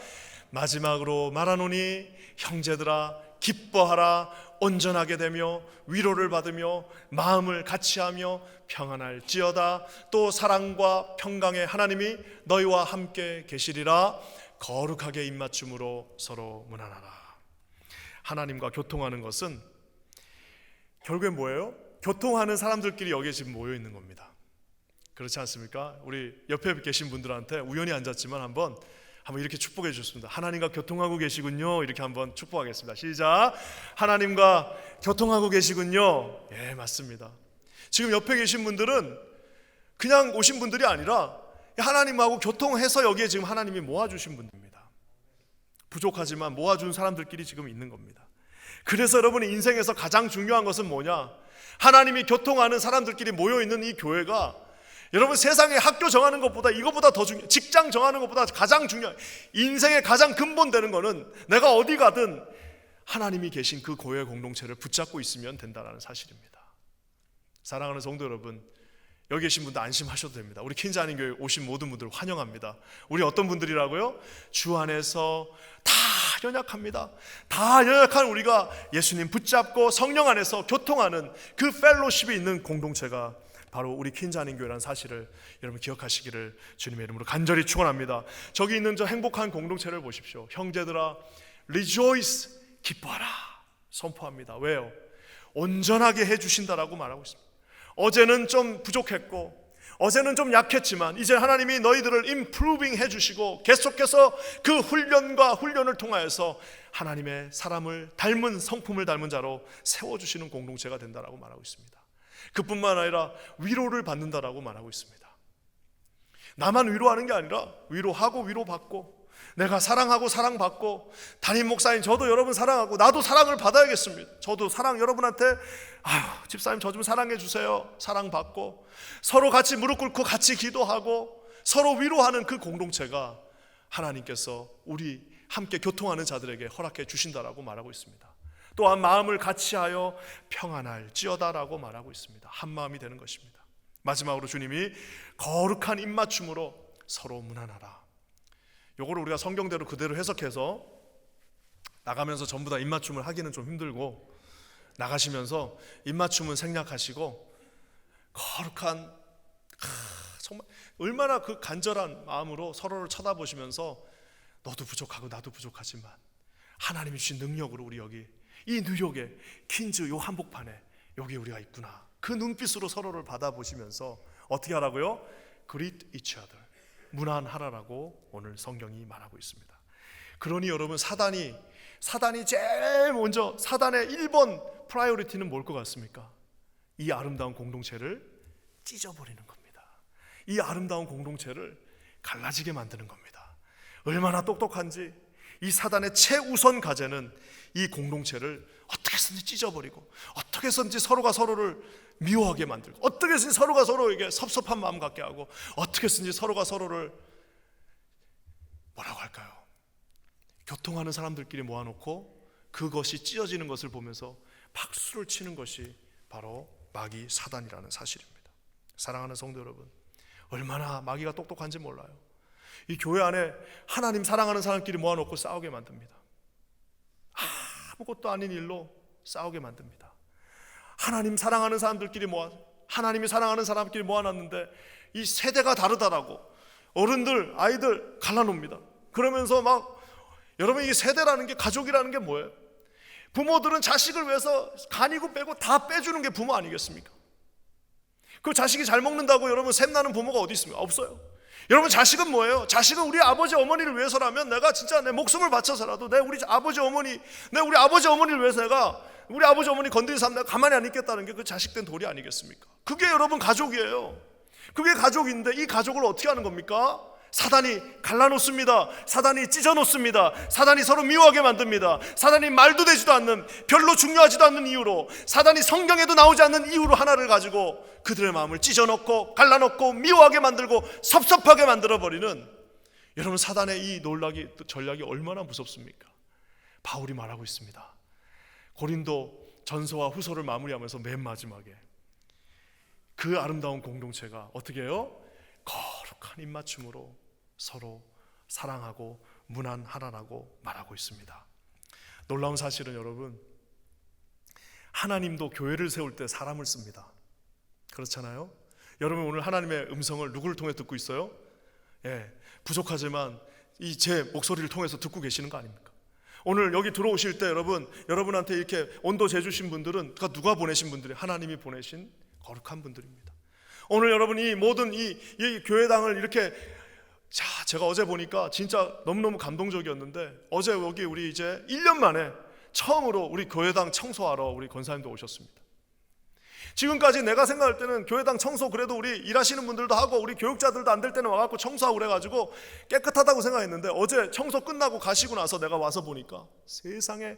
마지막으로 말하노니 형제들아 기뻐하라. 온전하게 되며 위로를 받으며 마음을 같이하며 평안할지어다. 또 사랑과 평강의 하나님이 너희와 함께 계시리라. 거룩하게 입맞춤으로 서로 문안하라. 하나님과 교통하는 것은 결국엔 뭐예요? 교통하는 사람들끼리 여기에 지금 모여 있는 겁니다. 그렇지 않습니까? 우리 옆에 계신 분들한테 우연히 앉았지만 한번 이렇게 축복해 주셨습니다. 하나님과 교통하고 계시군요. 이렇게 한번 축복하겠습니다. 시작. 하나님과 교통하고 계시군요. 예, 맞습니다. 지금 옆에 계신 분들은 그냥 오신 분들이 아니라 하나님하고 교통해서 여기에 지금 하나님이 모아주신 분들입니다. 부족하지만 모아준 사람들끼리 지금 있는 겁니다. 그래서 여러분이 인생에서 가장 중요한 것은 뭐냐? 하나님이 교통하는 사람들끼리 모여있는 이 교회가 여러분 세상에 학교 정하는 것보다 이것보다 더 중요해요. 직장 정하는 것보다 가장 중요해요. 인생의 가장 근본되는 거는 내가 어디 가든 하나님이 계신 그 교회 공동체를 붙잡고 있으면 된다는 사실입니다. 사랑하는 성도 여러분, 여기 계신 분들 안심하셔도 됩니다. 우리 킨자님 교회 오신 모든 분들 환영합니다. 우리 어떤 분들이라고요? 주 안에서 다 연약합니다. 다 연약한 우리가 예수님 붙잡고 성령 안에서 교통하는 그 펠로십이 있는 공동체가 바로 우리 킨자님 교회라는 사실을 여러분 기억하시기를 주님의 이름으로 간절히 축원합니다. 저기 있는 저 행복한 공동체를 보십시오. 형제들아 rejoice, 기뻐하라 선포합니다. 왜요? 온전하게 해주신다라고 말하고 있습니다. 어제는 좀 부족했고 어제는 좀 약했지만 이제 하나님이 너희들을 improving 해주시고 계속해서 그 훈련을 통하여서 하나님의 사람을 닮은 성품을 닮은 자로 세워주시는 공동체가 된다라고 말하고 있습니다. 그뿐만 아니라 위로를 받는다라고 말하고 있습니다. 나만 위로하는 게 아니라 위로하고 위로받고 내가 사랑하고 사랑받고, 담임 목사님 저도 여러분 사랑하고 나도 사랑을 받아야겠습니다. 저도 사랑 여러분한테 집사님 저 좀 사랑해 주세요. 사랑받고 서로 같이 무릎 꿇고 같이 기도하고 서로 위로하는 그 공동체가 하나님께서 우리 함께 교통하는 자들에게 허락해 주신다라고 말하고 있습니다. 또한 마음을 같이하여 평안할지어다라고 말하고 있습니다. 한 마음이 되는 것입니다. 마지막으로 주님이 거룩한 입맞춤으로 서로 문안하라. 요거를 우리가 성경대로 그대로 해석해서 나가면서 전부 다 입맞춤을 하기는 좀 힘들고, 나가시면서 입맞춤은 생략하시고 거룩한 정말 얼마나 그 간절한 마음으로 서로를 쳐다보시면서 너도 부족하고 나도 부족하지만 하나님이 주신 능력으로 우리 여기 이 뉴욕의 퀸즈 요 한복판에 여기 우리가 있구나, 그 눈빛으로 서로를 받아보시면서 어떻게 하라고요? Greet each other, 문안하라라고 오늘 성경이 말하고 있습니다. 그러니 여러분, 사단이 제일 먼저, 사단의 1번 프라이어리티는 뭘 것 같습니까? 이 아름다운 공동체를 찢어버리는 겁니다. 이 아름다운 공동체를 갈라지게 만드는 겁니다. 얼마나 똑똑한지, 이 사단의 최우선 과제는 이 공동체를 어떻게 해서든지 찢어버리고, 어떻게 해서든지 서로가 서로를 미워하게 만들고, 어떻게 해서든지 서로가 서로에게 섭섭한 마음 갖게 하고, 어떻게 해서든지 서로가 서로를 뭐라고 할까요? 교통하는 사람들끼리 모아놓고 그것이 찢어지는 것을 보면서 박수를 치는 것이 바로 마귀 사단이라는 사실입니다. 사랑하는 성도 여러분, 얼마나 마귀가 똑똑한지 몰라요. 이 교회 안에 하나님 사랑하는 사람끼리 모아놓고 싸우게 만듭니다. 아무것도 아닌 일로 싸우게 만듭니다. 하나님 사랑하는 사람들끼리 하나님이 사랑하는 사람끼리 모아놨는데 이 세대가 다르다라고 어른들, 아이들 갈라놉니다. 그러면서 여러분, 이 세대라는 게, 가족이라는 게 뭐예요? 부모들은 자식을 위해서 간이고 빼고 다 빼주는 게 부모 아니겠습니까? 그 자식이 잘 먹는다고 여러분 샘나는 부모가 어디 있습니까? 없어요. 여러분, 자식은 뭐예요? 자식은 우리 아버지 어머니를 위해서라면 내가 진짜 내 목숨을 바쳐서라도 우리 아버지 어머니를 위해서 내가 우리 아버지 어머니 건드린 사람 내가 가만히 안 있겠다는 게 그 자식된 도리 아니겠습니까? 그게 여러분 가족이에요. 그게 가족인데 이 가족을 어떻게 하는 겁니까? 사단이 갈라놓습니다. 사단이 찢어놓습니다. 사단이 서로 미워하게 만듭니다. 사단이 말도 되지도 않는, 별로 중요하지도 않는 이유로, 사단이 성경에도 나오지 않는 이유로 하나를 가지고 그들의 마음을 찢어놓고 갈라놓고 미워하게 만들고 섭섭하게 만들어버리는, 여러분, 사단의 이 전략이 얼마나 무섭습니까? 바울이 말하고 있습니다. 고린도 전서와 후서를 마무리하면서 맨 마지막에 그 아름다운 공동체가 어떻게 해요? 거룩한 입맞춤으로 서로 사랑하고 문안하라라고 말하고 있습니다. 놀라운 사실은 여러분, 하나님도 교회를 세울 때 사람을 씁니다. 그렇잖아요? 여러분, 오늘 하나님의 음성을 누구를 통해 듣고 있어요? 부족하지만 이 제 목소리를 통해서 듣고 계시는 거 아닙니까? 오늘 여기 들어오실 때 여러분한테 이렇게 온도 재주신 분들은 누가 보내신 분들이 하나님이 보내신 거룩한 분들입니다. 오늘 여러분이 모든 이 교회당을 이렇게, 제가 어제 보니까 진짜 너무너무 감동적이었는데, 어제 여기 우리 이제 1년 만에 처음으로 우리 교회당 청소하러 우리 권사님도 오셨습니다. 지금까지 내가 생각할 때는 교회당 청소 그래도 우리 일하시는 분들도 하고 우리 교육자들도 안 될 때는 와갖고 청소하고 그래가지고 깨끗하다고 생각했는데, 어제 청소 끝나고 가시고 나서 내가 와서 보니까 세상에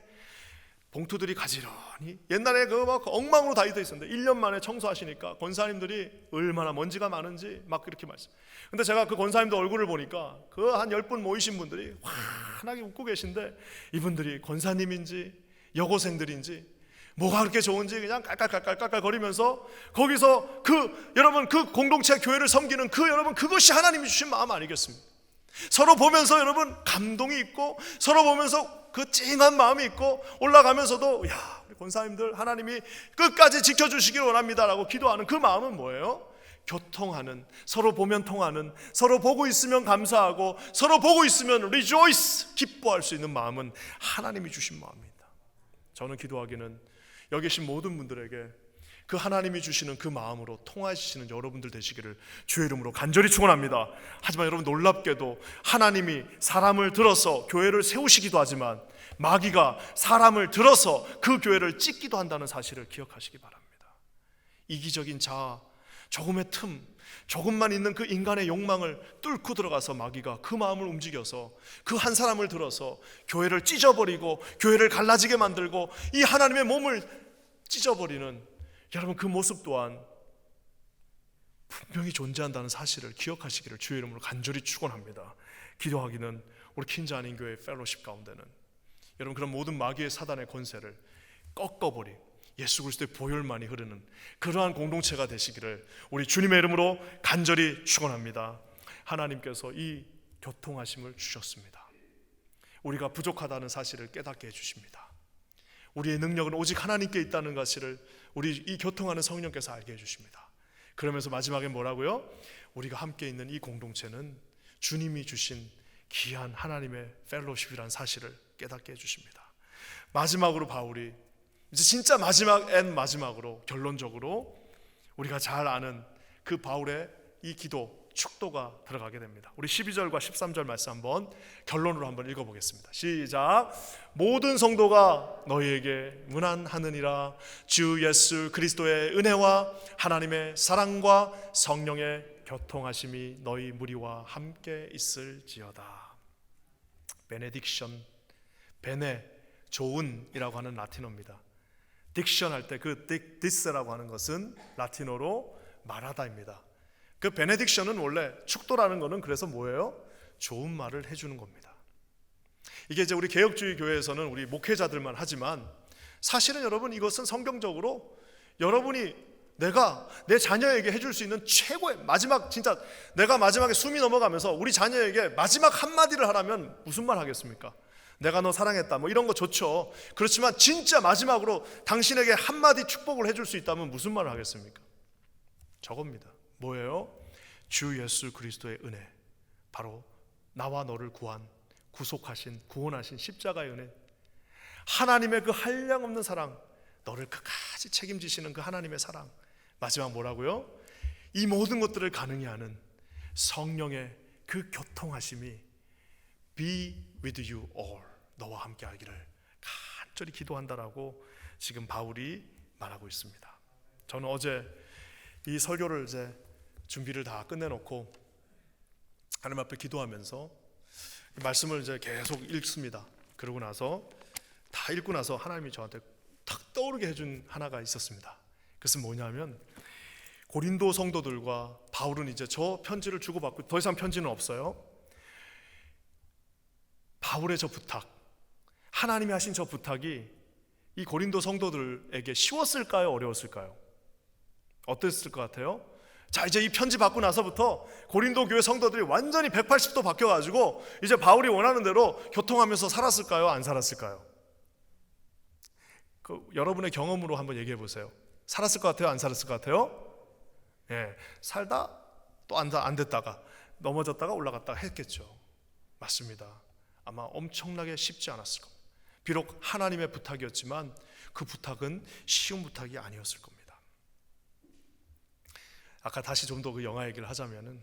봉투들이 가지런히, 옛날에 엉망으로 다 있었는데 1년 만에 청소하시니까 권사님들이 얼마나 먼지가 많은지 그렇게 말씀. 근데 제가 그 권사님들 얼굴을 보니까 그 한 10분 모이신 분들이 환하게 웃고 계신데, 이분들이 권사님인지 여고생들인지 뭐가 그렇게 좋은지 그냥 깔깔깔깔깔 거리면서 거기서 여러분 그 공동체 교회를 섬기는 여러분, 그것이 하나님이 주신 마음 아니겠습니까? 서로 보면서 여러분 감동이 있고, 서로 보면서 그 찡한 마음이 있고, 올라가면서도 우리 권사님들 하나님이 끝까지 지켜주시길 원합니다라고 기도하는 그 마음은 뭐예요? 교통하는, 서로 보면 통하는, 서로 보고 있으면 감사하고, 서로 보고 있으면 rejoice, 기뻐할 수 있는 마음은 하나님이 주신 마음입니다. 저는 기도하기는 여기 계신 모든 분들에게 그 하나님이 주시는 그 마음으로 통하시는 여러분들 되시기를 주의 이름으로 간절히 축원합니다. 하지만 여러분, 놀랍게도 하나님이 사람을 들어서 교회를 세우시기도 하지만 마귀가 사람을 들어서 그 교회를 찢기도 한다는 사실을 기억하시기 바랍니다. 이기적인 자아, 조금의 틈, 조금만 있는 그 인간의 욕망을 뚫고 들어가서 마귀가 그 마음을 움직여서 그 한 사람을 들어서 교회를 찢어버리고 교회를 갈라지게 만들고 이 하나님의 몸을 찢어버리는, 여러분 그 모습 또한 분명히 존재한다는 사실을 기억하시기를 주의 이름으로 간절히 축원합니다. 기도하기는 우리 킨자 아닌 교회 펠로십 가운데는 여러분 그런 모든 마귀의 사단의 권세를 꺾어버린 예수 그리스도의 보혈만이 흐르는 그러한 공동체가 되시기를 우리 주님의 이름으로 간절히 축원합니다. 하나님께서 이 교통하심을 주셨습니다. 우리가 부족하다는 사실을 깨닫게 해주십니다. 우리의 능력은 오직 하나님께 있다는 사실을 우리 이 교통하는 성령께서 알게 해주십니다. 그러면서 마지막에 뭐라고요? 우리가 함께 있는 이 공동체는 주님이 주신 귀한 하나님의 펠로십이라는 사실을 깨닫게 해주십니다. 마지막으로 바울이 이제 진짜 마지막 앤 마지막으로 결론적으로 우리가 잘 아는 그 바울의 이 기도 축도가 들어가게 됩니다. 우리 12절과 13절 말씀 한번 결론으로 한번 읽어보겠습니다. 시작. 모든 성도가 너희에게 문안하느니라. 주 예수 그리스도의 은혜와 하나님의 사랑과 성령의 교통하심이 너희 무리와 함께 있을지어다. 베네딕션, 베네 좋은이라고 하는 라틴어입니다. 딕션 할 때 그 디스라고 하는 것은 라틴어로 말하다입니다. 그 베네딕션은 원래 축도라는 것은 그래서 뭐예요? 좋은 말을 해주는 겁니다. 이게 이제 우리 개혁주의 교회에서는 우리 목회자들만 하지만 사실은 여러분 이것은 성경적으로 여러분이 내가 내 자녀에게 해줄 수 있는 최고의 마지막, 진짜 내가 마지막에 숨이 넘어가면서 우리 자녀에게 마지막 한마디를 하라면 무슨 말 하겠습니까? 내가 너 사랑했다 뭐 이런 거 좋죠. 그렇지만 진짜 마지막으로 당신에게 한마디 축복을 해줄 수 있다면 무슨 말을 하겠습니까? 저겁니다. 뭐예요? 주 예수 그리스도의 은혜, 바로 나와 너를 구원하신 십자가의 은혜, 하나님의 그 한량없는 사랑, 너를 끝까지 책임지시는 그 하나님의 사랑, 마지막 뭐라고요? 이 모든 것들을 가능히 하는 성령의 그 교통하심이 be with you all, 너와 함께 하기를 간절히 기도한다라고 지금 바울이 말하고 있습니다. 저는 어제 이 설교를 이제 준비를 다 끝내놓고 하나님 앞에 기도하면서 말씀을 이제 계속 읽습니다. 그러고 나서 다 읽고 나서 하나님이 저한테 탁 떠오르게 해준 하나가 있었습니다. 그것은 뭐냐면 고린도 성도들과 바울은 이제 저 편지를 주고받고 더 이상 편지는 없어요. 바울의 저 부탁, 하나님이 하신 저 부탁이 이 고린도 성도들에게 쉬웠을까요? 어려웠을까요? 어땠을 것 같아요? 자, 이제 이 편지 받고 나서부터 고린도 교회 성도들이 완전히 180도 바뀌어가지고 이제 바울이 원하는 대로 교통하면서 살았을까요? 안 살았을까요? 여러분의 경험으로 한번 얘기해 보세요. 살았을 것 같아요? 안 살았을 것 같아요? 예, 살다 또 안 됐다가 넘어졌다가 올라갔다가 했겠죠. 맞습니다. 아마 엄청나게 쉽지 않았을 겁니다. 비록 하나님의 부탁이었지만 그 부탁은 쉬운 부탁이 아니었을 겁니다. 아까 다시 좀 더 그 영화 얘기를 하자면은,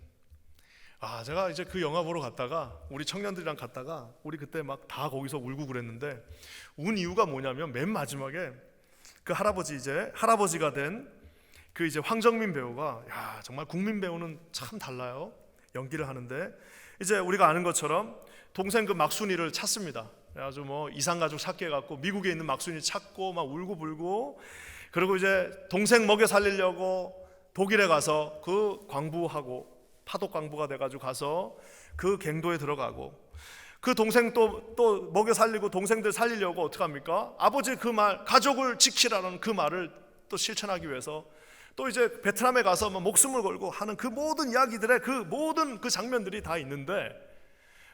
제가 이제 그 영화 보러 갔다가 우리 청년들이랑 갔다가 우리 그때 막 다 거기서 울고 그랬는데 운 이유가 뭐냐면 맨 마지막에 그 할아버지가 된 그 이제 황정민 배우가, 정말 국민 배우는 참 달라요. 연기를 하는데 이제 우리가 아는 것처럼 동생 그 막순이를 찾습니다. 아주 뭐 이상가족 찾게 해갖고 미국에 있는 막순이 찾고 막 울고불고, 그리고 이제 동생 먹여 살리려고 독일에 가서 그 광부하고 파독 광부가 돼가지고 가서 그 갱도에 들어가고, 그 동생 또 먹여 살리고 동생들 살리려고 어떻게 합니까? 아버지 그 말, 가족을 지키라는 그 말을 또 실천하기 위해서 또 이제 베트남에 가서 목숨을 걸고 하는 그 모든 이야기들의 그 모든 그 장면들이 다 있는데,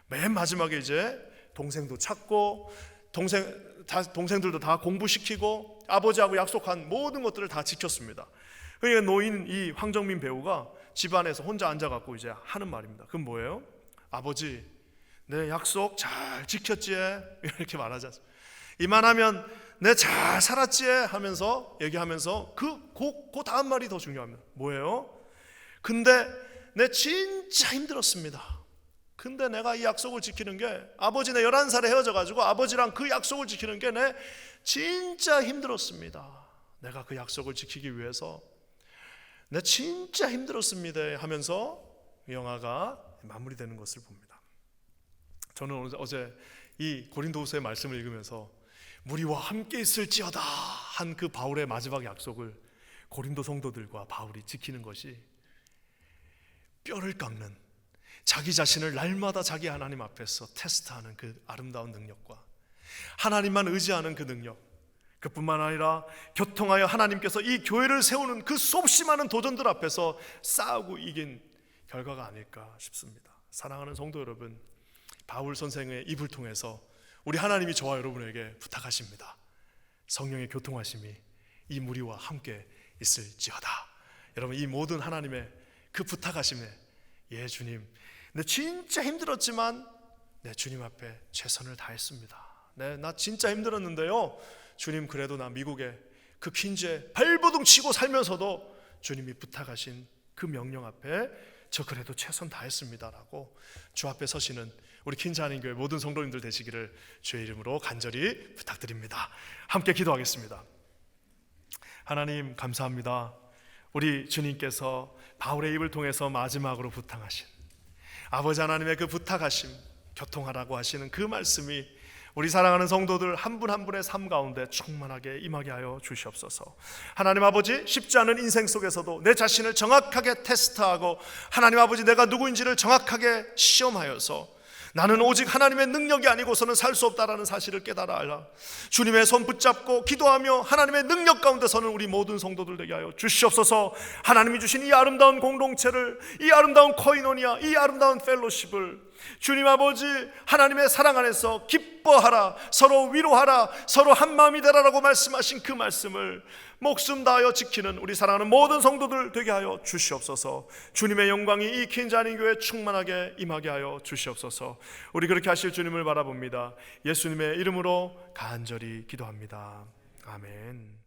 맨 마지막에 이제 동생도 찾고 동생들도 다 공부시키고 아버지하고 약속한 모든 것들을 다 지켰습니다. 그러니까 노인 이 황정민 배우가 집안에서 혼자 앉아갖고 이제 하는 말입니다. 그건 뭐예요? 아버지, 내 약속 잘 지켰지? 이렇게 말하지 않습니까? 이만하면 내 잘 살았지? 하면서 얘기하면서 그 다음 말이 더 중요합니다. 뭐예요? 근데 내 진짜 힘들었습니다. 근데 내가 이 약속을 지키는 게, 아버지 내 11살에 헤어져가지고 아버지랑 그 약속을 지키는 게 내 진짜 힘들었습니다. 내가 그 약속을 지키기 위해서 내 진짜 힘들었습니다 하면서 영화가 마무리되는 것을 봅니다. 저는 어제 이 고린도후서의 말씀을 읽으면서 무리와 함께 있을지어다 한 그 바울의 마지막 약속을 고린도 성도들과 바울이 지키는 것이 뼈를 깎는, 자기 자신을 날마다 자기 하나님 앞에서 테스트하는 그 아름다운 능력과 하나님만 의지하는 그 능력, 그뿐만 아니라 교통하여 하나님께서 이 교회를 세우는 그 수없이 많은 도전들 앞에서 싸우고 이긴 결과가 아닐까 싶습니다. 사랑하는 성도 여러분, 바울 선생의 입을 통해서 우리 하나님이 저와 여러분에게 부탁하십니다. 성령의 교통하심이 이 무리와 함께 있을지어다. 여러분, 이 모든 하나님의 그 부탁하심에, 예 주님, 내 진짜 힘들었지만 내 주님 앞에 최선을 다했습니다. 나 진짜 힘들었는데요, 주님 그래도 나 미국에 그 퀸즈에 발버둥 치고 살면서도 주님이 부탁하신 그 명령 앞에 저 그래도 최선 다했습니다 라고 주 앞에 서시는 우리 퀸즈 한인교회 모든 성도님들 되시기를 주의 이름으로 간절히 부탁드립니다. 함께 기도하겠습니다. 하나님 감사합니다. 우리 주님께서 바울의 입을 통해서 마지막으로 부탁하신 아버지 하나님의 그 부탁하심, 교통하라고 하시는 그 말씀이 우리 사랑하는 성도들 한 분 한 분의 삶 가운데 충만하게 임하게 하여 주시옵소서. 하나님 아버지, 쉽지 않은 인생 속에서도 내 자신을 정확하게 테스트하고 하나님 아버지 내가 누구인지를 정확하게 시험하여서 나는 오직 하나님의 능력이 아니고서는 살 수 없다라는 사실을 깨달아 알라 주님의 손 붙잡고 기도하며 하나님의 능력 가운데 서는 우리 모든 성도들 되게 하여 주시옵소서. 하나님이 주신 이 아름다운 공동체를, 이 아름다운 코이노니아, 이 아름다운 펠로십을 주님 아버지 하나님의 사랑 안에서 기뻐하라, 서로 위로하라, 서로 한마음이 되라라고 말씀하신 그 말씀을 목숨 다하여 지키는 우리 사랑하는 모든 성도들 되게 하여 주시옵소서. 주님의 영광이 이 퀸즈 한인교회에 충만하게 임하게 하여 주시옵소서. 우리 그렇게 하실 주님을 바라봅니다. 예수님의 이름으로 간절히 기도합니다. 아멘.